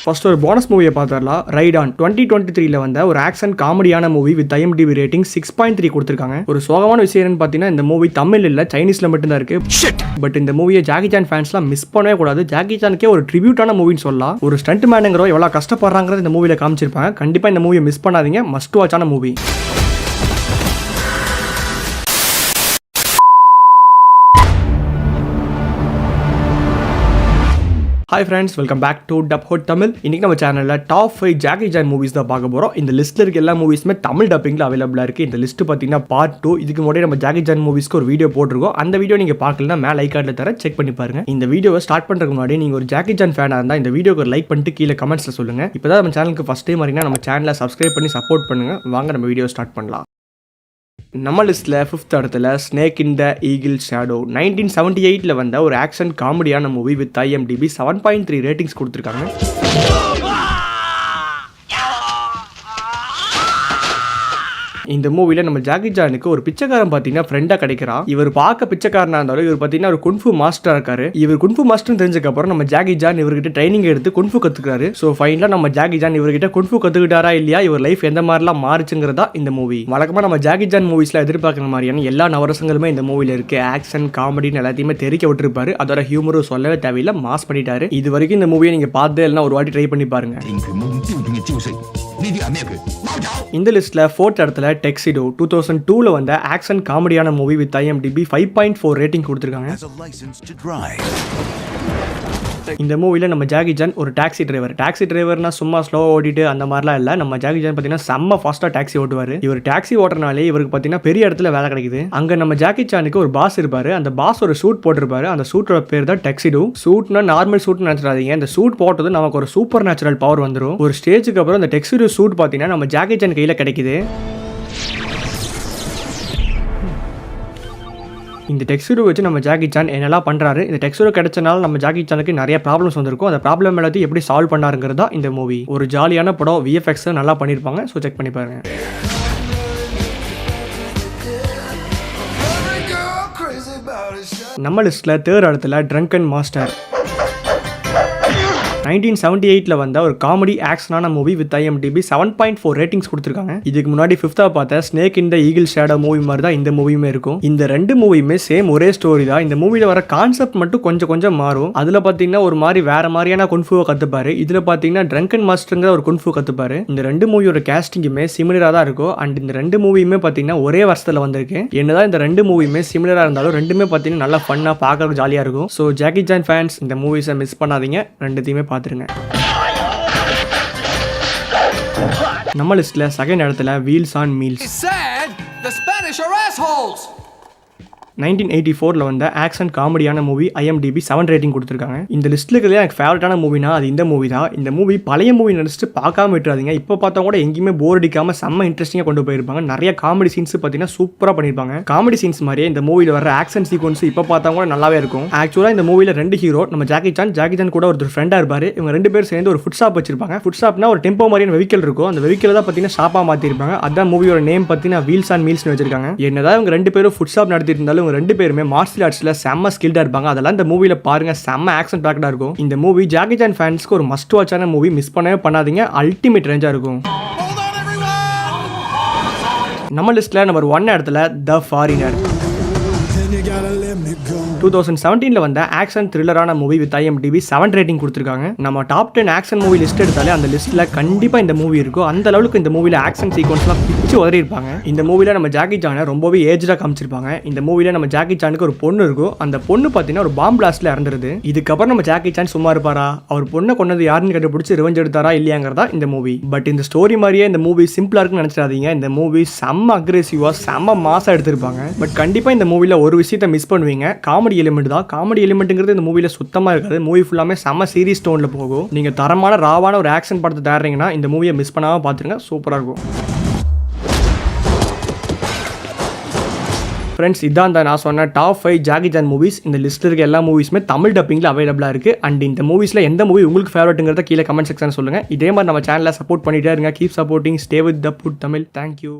First ஒரு bonus மூவியை பார்த்துடலாம். ரைட் ஆன் 2023 வந்த ஒரு ஆக்ஷன் காமெடியான மூவி வித் IMDb ரேட்டிங் 6.3 கொடுத்துருக்காங்க. ஒரு சோகமான விஷயம் என்னன்னு பார்த்தீங்கன்னா, இந்த மூவி தமிழ் இல்லை சைனீஸ்ல மட்டும்தான் இருக்கு. பட் இந்த மூவியை ஜாக்கி சான் ஃபேன்ஸ்லாம் மிஸ் பண்ணவே கூடாது. ஜாக்கி சானுக்கே ஒரு ட்ரிபியூட்டான மூவின்னு சொல்லலாம். ஒரு ஸ்டண்ட் மேனுங்கிறோ எவ்வளோ கஷ்டப்படுறாங்கிறது இந்த மூவியில் காமிச்சிருப்பாங்க. கண்டிப்பாக இந்த மூவியை மிஸ் பண்ணாதீங்க. மஸ்ட் வாட்சான movie. Hi friends, welcome back to Dub Hot Tamil. இன்னைக்கு நம்ம சேனலில் டாப் 5 ஜாக்கி சான் மூவிஸ் தான் பார்க்க போகிறோம். இந்த லிஸ்ட்டில் இருக்க எல்லா மூவிஸுமே தமிழ் டப்பிங்கில் அவைலபிளாக இருக்குது. இந்த லிஸ்ட்டு பார்த்தீங்கன்னா பார்ட் 2. இதுக்கு முன்னாடி நம்ம ஜாக்கி சான் மூவிஸ்க்கு ஒரு வீடியோ போட்டிருக்கோம். அந்த வீடியோ நீங்கள் பார்க்கலன்னா மேலே ஐ கார்டில் தர செக் பண்ணி பாருங்க. இந்த வீடியோவை ஸ்டார்ட் பண்ணுறதுக்கு முன்னாடி நீங்கள் ஒரு ஜாக்கி சான் ஃபேனாக இருந்தால் இந்த வீடியோக்கு ஒரு லைக் பண்ணிட்டு கீழே கமெண்ட்ஸில் சொல்லுங்கள். இப்போ தான் நம்ம சேனலுக்கு ஃபஸ்ட் டைம் வரீங்கன்னா நம்ம சேனலை சப்ஸ்கிரைப் பண்ணி சப்போர்ட் பண்ணுங்கள். வாங்க நம்ம வீடியோ ஸ்டார்ட் பண்ணலாம். நம்ம லிஸ்ட்டில் 5th இடத்துல snake in the eagle shadow 1978 வந்த ஒரு ஆக்ஷன் காமெடியான மூவி வித் IMDb 7.3 ரேட்டிங்ஸ் கொடுத்துருக்காங்க. இந்த மூவில நம்ம ஜாக்கி சானுக்கு ஒரு பிச்சைக்காரன் பார்த்தீங்கன்னா ஃப்ரெண்டாக கிடைக்கிறான். இவர் பார்க்க பிச்சைக்காரனா இருந்தாலும் இவர் பார்த்தீங்கன்னா ஒரு குன்ஃபு மாஸ்டர் இருக்காரு. இவர் குன்ஃபு மாஸ்டர் தெரிஞ்சக்கப்புறம் நம்ம ஜாக்கி சான் இவர்கிட்ட ட்ரைனிங் எடுத்து குன்ஃபு கத்துக்கிறாரு. ஸோ ஃபைனலாக நம்ம ஜாக்கி சான் இவர்கிட்ட குன்ஃபு கத்துக்கிட்டாரா இல்லையா, இவர் லைஃப் எந்த மாதிரிலாம் மாறுச்சுங்கிறதா இந்த மூவி. வழக்கமாக நம்ம ஜாக்கி சான் மூவிஸ்ல எதிர்பார்க்குற மாதிரியான எல்லா நவரசங்களுமே இந்த மூவில இருக்கு. ஆக்ஷன் காமெடின்னு எல்லாத்தையுமே தெரிக்க விட்டுருப்பாரு. அதோட ஹியூமரும் சொல்லவே தேவையில்லை, மாஸ் பண்ணிட்டாரு. இது வரைக்கும் இந்த மூவியை நீங்க பார்த்து எல்லாம் ஒரு வாட்டி ட்ரை பண்ணி பாருங்க. இந்த லிஸ்ட்ல 4th இடத்துல டெக்ஸிடோ 2002 வந்த ஆக்ஷன் காமெடியான மூவி வித் IMDb 5.4 ரேட்டிங் கொடுத்துருக்காங்க. இந்த மூவியில் நம்ம ஜாக்கி சான் ஒரு டாக்ஸி டிரைவர்னா சும்மா ஸ்லோவாக ஓட்டிட்டு அந்த மாதிரிலாம் இல்லை. நம்ம ஜாக்கி சான் பார்த்தீங்கன்னா செம்ம ஃபாஸ்ட்டாக டாக்ஸி ஓட்டுவார். இவர் டாக்ஸி ஓட்டுறனாலே இவருக்கு பார்த்தீங்கன்னா பெரிய இடத்துல வேலை கிடைக்குது. அங்கே நம்ம ஜாக்கி சானுக்கு ஒரு பாஸ் இருப்பார். அந்த பாஸ் ஒரு சூட் போட்டிருப்பாரு. அந்த சூட்டோட பேர் தான் டெக்ஸிடோ. சூட்னா நார்மல் சூட் நினைச்சிடாதீங்க. இந்த சூட் போட்டது நமக்கு ஒரு சூப்பர் நேச்சுரல் பவர் வந்துடும். ஒரு ஸ்டேஜுக்கு அப்புறம் இந்த டெக்ஸிடோ சூட் பார்த்தீங்கன்னா நம்ம ஜாக்கி சான் கையில் கிடைக்குது. இந்த டெக்ஸ்டூரை வச்சு நம்ம ஜாக்கி சான் என்னெல்லாம் பண்ணுறாரு, இந்த டெக்ஸ்டூர் கிடைச்சனால நம்ம ஜாக்கி சானுக்கு நிறைய ப்ராப்ளம்ஸ் வந்திருக்கும். அந்த ப்ராப்ளம் எல்லாத்தையும் எப்படி சால்வ் பண்ணாருங்கிறது தான் இந்த மூவி. ஒரு ஜாலியான படம், VFX நல்லா பண்ணியிருப்பாங்க. ஸோ செக் பண்ணி பாருங்க. நம்ம லிஸ்ட்டில் 3rd இடத்துல ட்ரங்கன் மாஸ்டர் 1978 வந்த ஒரு காமெடி ஆக்ஷனான மூவி வித் IMDb 7.4 ரேட்டிங்ஸ் கொடுத்துருக்காங்க. இதுக்கு முன்னாடி 5th பார்த்த snake in the eagle shadow movie மாதிரி தான் இந்த மூவியுமே இருக்கும். இந்த ரெண்டு மூவியுமே சேம் ஒரே ஸ்டோரி தான். இந்த மூவியில் வர கான்செப்ட் மட்டும் கொஞ்சம் கொஞ்சம் மாறும். அதில் பார்த்தீங்கன்னா ஒரு மாதிரி வேற மாதிரியான குன்ஃபுவை கற்றுப்பாரு. இதில் பார்த்தீங்கன்னா ட்ரங்கன் மாஸ்டருங்கிற ஒரு குன்ஃபு கற்றுப்பாரு. இந்த ரெண்டு மூவியோட கேஸ்டிங்குமே சிமிலராக தான் இருக்கும். அண்ட் இந்த ரெண்டு மூவியுமே பார்த்தீங்கன்னா ஒரே வருஷத்தில் வந்திருக்கு. என்னதான் இந்த ரெண்டு மூவியுமே சிமிலராக இருந்தாலும் ரெண்டுமே பார்த்தீங்கன்னா நல்லா ஃபன்னாக பார்க்கறதுக்கு ஜாலியாக இருக்கும். ஸோ ஜாக்கி சான் ஃபேன்ஸ் இந்த மூவிஸை மிஸ் பண்ணாதீங்க, ரெண்டுத்தையுமே பார்த்துருங்க. நம்ம லிஸ்ட்ல 2nd இடத்துல வீல்ஸ் ஆன் மீல்ஸ் 1984 வந்த ஆக்ஷன் காமெடியான மூவி IMDb 7 ரேட்டிங் கொடுத்துருக்காங்க. இந்த லிஸ்ட்டில் இருக்கிறது எனக்கு ஃபேவரட்டான மூவினா அது இந்த மூவி தான். இந்த மூவி பழைய மூவி நினச்சிட்டு பார்க்காம விட்டுறாதீங்க. இப்போ பார்த்தா கூட எங்கேயுமே போர் அடிக்காமல் செம்ம இன்ட்ரெஸ்டிங்காக கொண்டு போயிருப்பாங்க. நிறைய காமெடி சீன்ஸ் பார்த்தீங்கன்னா சூப்பராக பண்ணியிருப்பாங்க. காமெடி சீன்ஸ் மாதிரியே இந்த மூவியில் வர ஆக்ஷன் சீக்வன்ஸ் இப்போ பார்த்தா கூட நல்லாவே இருக்கும். ஆக்சுவலாக இந்த மூவியில் 2 ஹீரோ, நம்ம ஜாக்கி சான் கூட ஒருத்தர் ஃப்ரெண்டாக இருப்பார். இவங்க 2 பேர் சேர்ந்து ஒரு ஃபுட் ஷாப் வச்சிருப்பாங்க. ஃபுட் ஷாப்னா ஒரு டெம்போ மாதிரியான வெஹிக்கிள் இருக்கும். அந்த வெஹிக்கிள் தான் பார்த்தீங்கன்னா ஷாப்பாக மாற்றிருப்பாங்க. அதான் மூவியோட நேம் பார்த்தீங்கன்னா வீல்ஸ் ஆன் மீல்ஸ்னு வச்சிருக்காங்க. என்னதான் இவங்க 2 பேரும் ஃபுட் ஷாப் நடத்திட்டு இருந்தாலும் இவங்க 2 பேருமே மார்ஷியல் ஆர்ட்ஸ்ல செம்ம ஸ்கில்டா இருப்பாங்க. அதெல்லாம் இந்த மூவில பாருங்க, செம்ம ஆக்ஷன் பேக்டா இருக்கும். இந்த மூவி ஜாக்கி சான் ஃபேன்ஸ்க்கு ஒரு மஸ்ட் வாட்சான மூவி, மிஸ் பண்ணவே பண்ணாதீங்க. அல்டிமேட் ரேஞ்சா இருக்கும். நம்ம லிஸ்ட்ல நம்பர் 1 இடத்துல த ஃபாரினர் 2017 வந்த ஆக்ஷன் த்ரில்லரான மூவி வித் IMDb 7 ரேட்டிங் கொடுத்துருக்காங்க. நம்ம டாப் 10 ஆக்ஷன் மூவி லிஸ்ட் எடுத்தாலே அந்த லிஸ்ட்ல கண்டிப்பா இந்த மூவி இருக்கும். அந்த அளவுக்கு இந்த மூவில ஆக்ஷன் சீக்வன்ஸ்லாம் பிச்சு உதறி இருப்பாங்க. இந்த மூவில நம்ம ஜாக்கி சானை ரொம்பவே ஏஜ்டா காமிச்சிருப்பாங்க. இந்த மூவில நம்ம ஜாக்கி சானுக்கு ஒரு பொண்ணு இருக்கும். அந்த பொண்ணு பார்த்தீங்கன்னா ஒரு பாம் பிளாஸ்ட்ல இறந்துருது. இதுக்கப்புறம் நம்ம ஜாக்கி சான் சும்மா இருப்பாரா, அவர் பொண்ணை கொண்டது யாருன்னு கண்டுபிடிச்சு ரிவெஞ்ச் எடுத்தாரா இல்லையாங்கிறதா இந்த மூவி. பட் இந்த ஸ்டோரி மாதிரியே இந்த மூவி சிம்பிளா இருக்குன்னு நினைச்சிடாதீங்க. இந்த மூவி செம்ம அக்ரெசிவா செம்ம மாசா எடுத்திருப்பாங்க. பட் கண்டிப்பா இந்த மூவில ஒரு விஷயத்தை மிஸ் பண்ணுவீங்க. காமெடி எலிமெண்ட் தான். காமெடி எலிமெண்ட்ங்கிறது இந்த மூவில சுத்தமா இருக்காது. மூவி ஃபுல்லாமே செம்ம சீரியஸ் டோன்ல போகும். நீங்க தரமான ராவான ஒரு ஆக்ஷன் படத்தை தேடுறீங்கன்னா இந்த மூவியை மிஸ் பண்ணாம பாத்துருங்க, சூப்பரா இருக்கும். ஃப்ரெண்ட்ஸ், இதான் நான் சொன்ன டாப் 5 ஜாக்கி சான் மூவிஸ். இந்த லிஸ்ட்டில் இருக்க எல்லா மூவிஸுமே தமிழ் டப்பிங்கில் அவைலபிளாக இருக்குது. அண்ட் இந்த மூவிஸில் எந்த மூவி உங்களுக்கு ஃபேவரட்டுங்கிறத கீழே கமெண்ட் செக்ஷன் சொல்லுங்கள். இதே மாதிரி நம்ம சேனலை சப்போர்ட் பண்ணிட்டே இருங்க. Keep supporting. Stay with the put Tamil. Thank you.